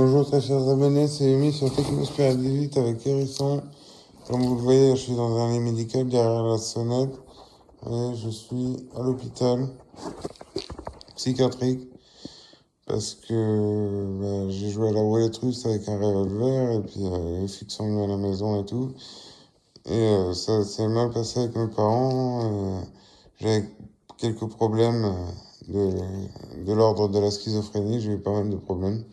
Bonjour très chers abonnés, c'est Amy sur Technosphere 18 avec Hérisson. Comme vous le voyez, je suis dans un lit médical derrière la sonnette et je suis à l'hôpital psychiatrique parce que j'ai joué à la roulette russe avec un revolver et puis les flics sont venus à la maison et tout. Et ça s'est mal passé avec mes parents. J'avais quelques problèmes de l'ordre de la schizophrénie, j'ai eu pas mal de problèmes.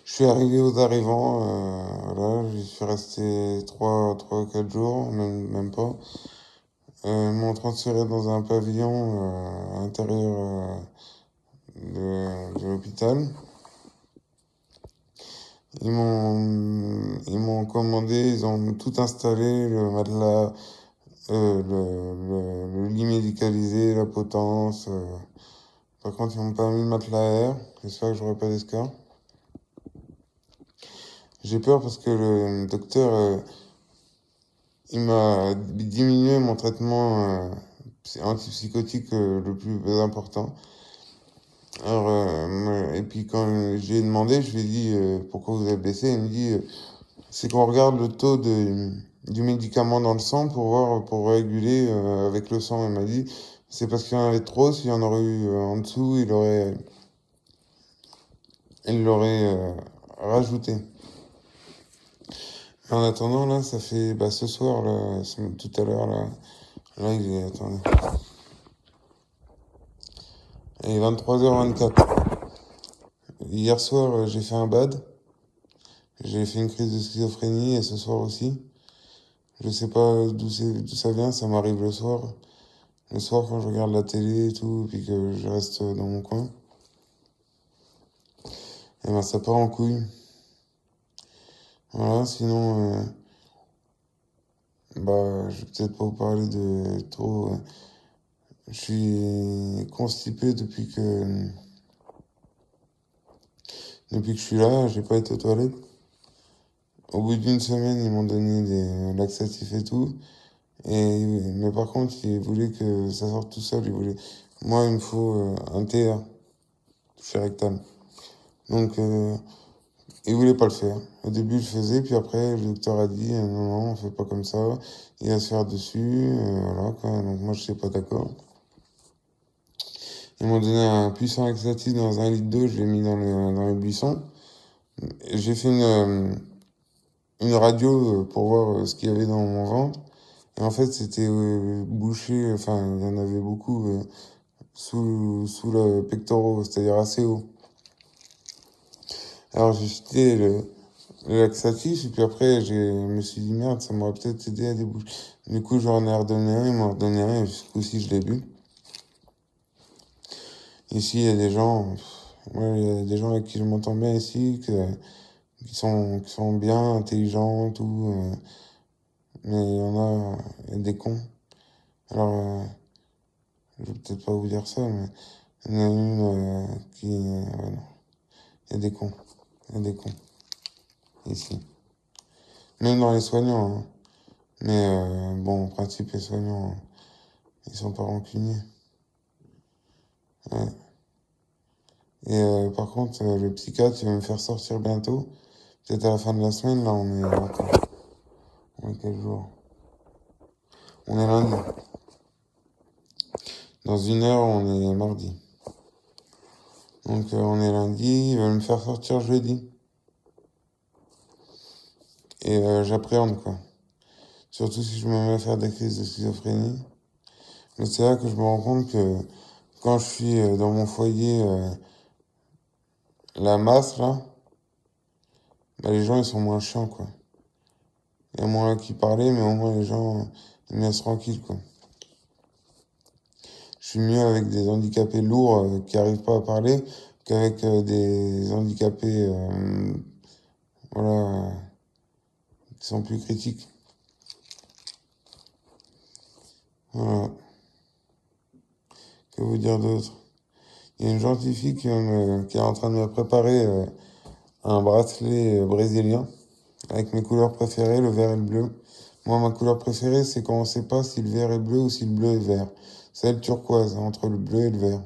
Je suis arrivé aux arrivants, voilà, j'y suis resté 3 ou 4 jours, même pas. Ils m'ont transféré dans un pavillon à l'intérieur de l'hôpital. Ils m'ont commandé, ils ont tout installé, le matelas, le lit médicalisé, la potence. Par contre, ils m'ont pas mis le matelas à air, j'espère que j'aurai pas d'escar. J'ai peur parce que le docteur, il m'a diminué mon traitement antipsychotique le plus important. Alors, et puis quand j'ai demandé, je lui ai dit pourquoi vous avez baissé. Il me dit c'est qu'on regarde le taux du médicament dans le sang pour voir, pour réguler avec le sang. Il m'a dit c'est parce qu'il y en avait trop. S'il y en aurait eu en dessous, il l'aurait rajouté. En attendant, là, ça fait ce soir, là, tout à l'heure, là, il est, attendez. Il est 23h24. Hier soir, j'ai fait un bad. J'ai fait une crise de schizophrénie et ce soir aussi. Je sais pas d'où ça vient, ça m'arrive le soir. Le soir, quand je regarde la télé et tout, puis que je reste dans mon coin. Et ben, ça part en couille. Voilà, sinon, je vais peut-être pas vous parler de trop. Je suis constipé depuis que je suis là, j'ai pas été aux toilettes. Au bout d'une semaine, ils m'ont donné des laxatifs et tout. Mais par contre, ils voulaient que ça sorte tout seul. Moi, il me faut un TA, chez rectal. Donc, ils voulaient pas le faire. Au début, je le faisais, puis après, le docteur a dit, non, on fait pas comme ça. Il va se faire dessus, voilà, quoi. Donc, moi, je suis pas d'accord. Ils m'ont donné un puissant laxatif dans 1 litre d'eau, je l'ai mis dans les buissons. J'ai fait une radio pour voir ce qu'il y avait dans mon ventre. Et en fait, c'était bouché, enfin, il y en avait beaucoup sous le pectoral, c'est-à-dire assez haut. Alors, j'ai jeté le laxatif, et puis après, je me suis dit, merde, ça m'aurait peut-être aidé à déboucher. Du coup, j'en ai redonné un, ils m'ont redonné un, et ce coup-ci, je l'ai bu. Ici, il y a des gens, il y a des gens avec qui je m'entends bien ici, qui sont bien intelligents, tout, mais il y a des cons. Alors, je vais peut-être pas vous dire ça, mais il y en a une ouais, non. Il y a des cons. Il y a des cons. Ici. Même dans les soignants, hein. Mais bon, en principe, les soignants, ils sont pas rancuniers. Ouais. Et par contre, le psychiatre, il va me faire sortir bientôt. Peut-être à la fin de la semaine, là, on est quel jour? On est lundi. Dans 1 heure, on est mardi. Donc on est lundi, il va me faire sortir jeudi. Et j'appréhende, quoi. Surtout si je me mets à faire des crises de schizophrénie. Mais c'est là que je me rends compte que quand je suis dans mon foyer, la masse, là, les gens, ils sont moins chiants, quoi. Il y a moins qui parlaient, mais au moins les gens, ils me laissent tranquille, quoi. Je suis mieux avec des handicapés lourds qui arrivent pas à parler qu'avec des handicapés, voilà, qui sont plus critiques. Voilà. Que vous dire d'autre? Il y a une gentille fille qui est en train de me préparer un bracelet brésilien avec mes couleurs préférées, le vert et le bleu. Moi, ma couleur préférée, c'est quand on sait pas si le vert est bleu ou si le bleu est vert. C'est le turquoise, entre le bleu et le vert.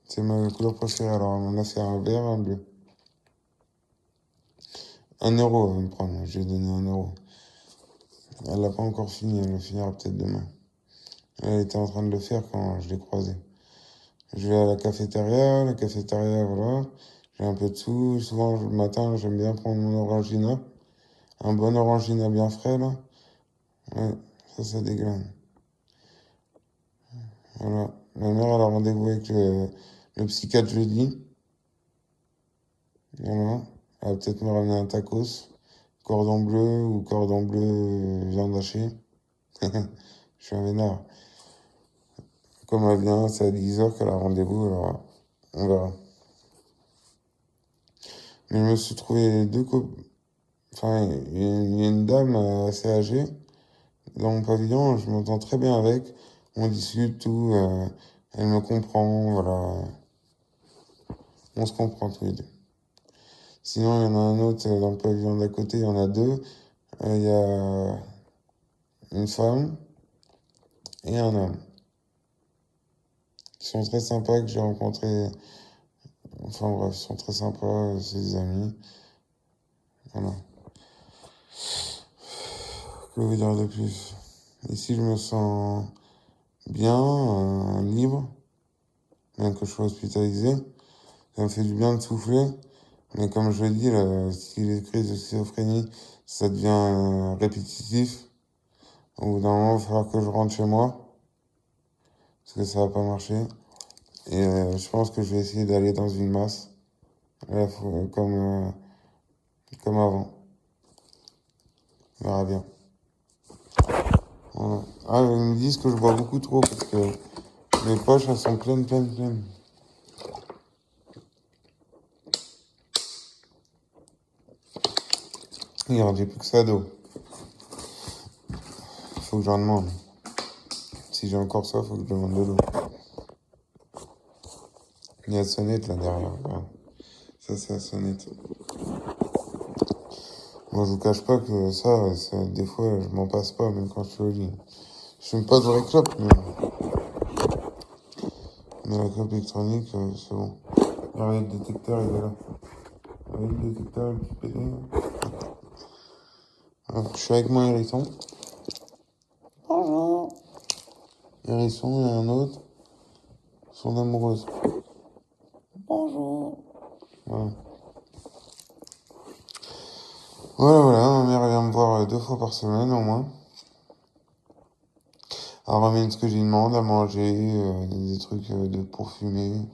C'est ma couleur préférée. Alors, on a fait un vert et un bleu. 1 € elle va me prendre, je lui ai donné 1 €. Elle l'a pas encore fini, elle le finira peut-être demain. Elle était en train de le faire quand je l'ai croisée. Je vais à la cafétéria, voilà. J'ai un peu de sous. Souvent, le matin, j'aime bien prendre mon Orangina. Un bon Orangina bien frais, là. Ouais, ça dégueule. Voilà. Ma mère, elle a rendez-vous avec le psychiatre jeudi. Voilà. Elle va peut-être me ramener un tacos. Cordon bleu ou cordon bleu viande hachée. Je suis un vénard. Comme elle vient, c'est à 10h qu'elle a rendez-vous, alors on verra. Mais je me suis trouvé enfin, il y a une dame assez âgée dans mon pavillon, je m'entends très bien avec. On discute, tout, elle me comprend, voilà. On se comprend tous les deux. Sinon, il y en a un autre dans le pavillon d'à côté, il y en a deux. Il y a une femme et un homme qui sont très sympas, que j'ai rencontrés. Enfin bref, ils sont très sympas, c'est des amis. Voilà. Que vous dire de plus? Ici, je me sens bien, libre, même que je sois hospitalisé. Ça me fait du bien de souffler. Mais comme je l'ai dit, là, si les crises de schizophrénie, ça devient répétitif. Au bout d'un moment, il va falloir que je rentre chez moi, parce que ça va pas marcher. Et je pense que je vais essayer d'aller dans une masse, là, comme avant. On verra bien. Voilà. Ah, ils me disent que je bois beaucoup trop, parce que mes poches, elles sont pleines. Regarde, j'ai plus que ça d'eau. Faut que j'en demande. Si j'ai encore ça, faut que je demande de l'eau. Il y a la sonnette là derrière. Regarde. Ça, c'est la sonnette. Moi, je vous cache pas que ça, des fois, je m'en passe pas, même quand je suis au lit. Je fume pas de vraie clope, mais la clope électronique, c'est bon. Regarde, le détecteur, il est là. Regarde, le détecteur, le petit pédé. Je suis avec mon hérisson. Bonjour. Hérisson et un autre sont amoureuses. Bonjour. Voilà. Voilà, ma mère vient me voir 2 fois par semaine au moins. Elle ramène ce que j'ai demande à manger, des trucs pour fumer,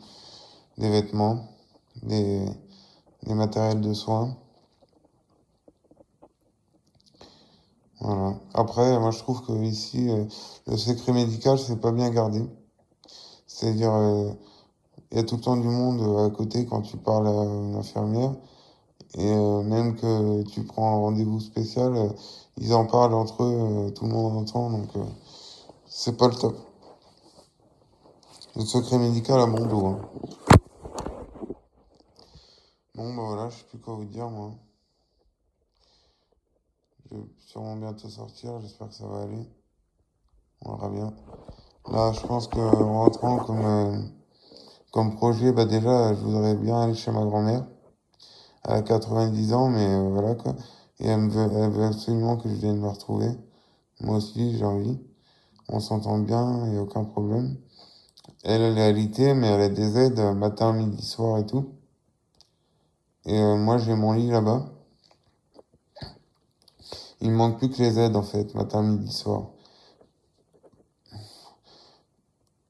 des vêtements, des matériels de soins. Voilà. Après, moi je trouve que ici, le secret médical, c'est pas bien gardé. C'est-à-dire, il y a tout le temps du monde à côté quand tu parles à une infirmière. Et même que tu prends un rendez-vous spécial, ils en parlent entre eux, tout le monde entend, donc c'est pas le top. Le secret médical à bon dos, hein. Bon, bah voilà, je sais plus quoi vous dire, moi. Je vais sûrement bientôt sortir, j'espère que ça va aller. On verra bien. Là, je pense qu'en rentrant comme projet, bah déjà, je voudrais bien aller chez ma grand-mère. Elle a 90 ans, mais voilà quoi. Et elle veut absolument que je vienne me retrouver. Moi aussi, j'ai envie. On s'entend bien, il n'y a aucun problème. Elle est alitée, mais elle a des aides matin, midi, soir et tout. Et moi, j'ai mon lit là-bas. Il me manque plus que les aides, en fait, matin, midi, soir.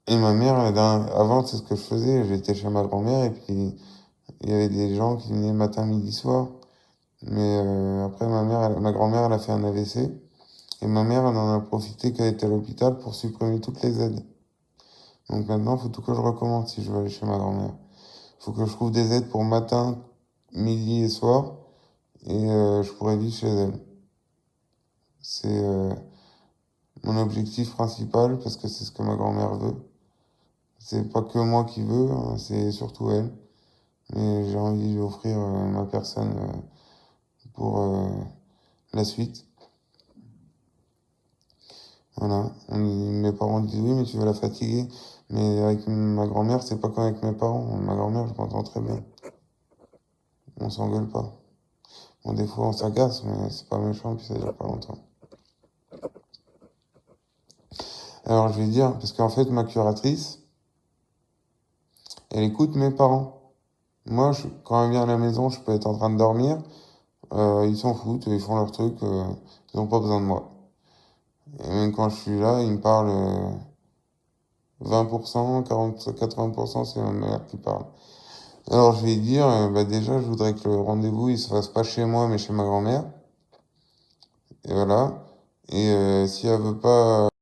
Et ma mère, avant, c'est ce que je faisais. J'étais chez ma grand-mère et puis il y avait des gens qui venaient matin, midi, soir. Mais après, ma grand-mère, elle a fait un AVC. Et ma mère, elle en a profité qu'elle était à l'hôpital pour supprimer toutes les aides. Donc maintenant, il faut tout que je recommence si je veux aller chez ma grand-mère. Il faut que je trouve des aides pour matin, midi et soir. Et je pourrais vivre chez elle. C'est mon objectif principal parce que c'est ce que ma grand-mère veut. C'est pas que moi qui veux, hein, c'est surtout elle. Mais j'ai envie de lui offrir ma personne pour la suite. Voilà. Mes parents disent oui, mais tu vas la fatiguer. Mais avec ma grand-mère, c'est pas comme avec mes parents. Ma grand-mère, je m'entends très bien. On s'engueule pas. Bon, des fois, on s'agace, mais c'est pas méchant, puis ça dure pas longtemps. Alors, je vais dire, parce qu'en fait, ma curatrice, elle écoute mes parents. Moi, quand elle vient à la maison, je peux être en train de dormir. Ils s'en foutent, ils font leur truc, ils n'ont pas besoin de moi. Et même quand je suis là, ils me parlent 20%, 40, 80%, c'est ma mère qui parle. Alors, je vais dire, bah déjà, je voudrais que le rendez-vous, il se fasse pas chez moi, mais chez ma grand-mère. Et voilà. Et si elle veut pas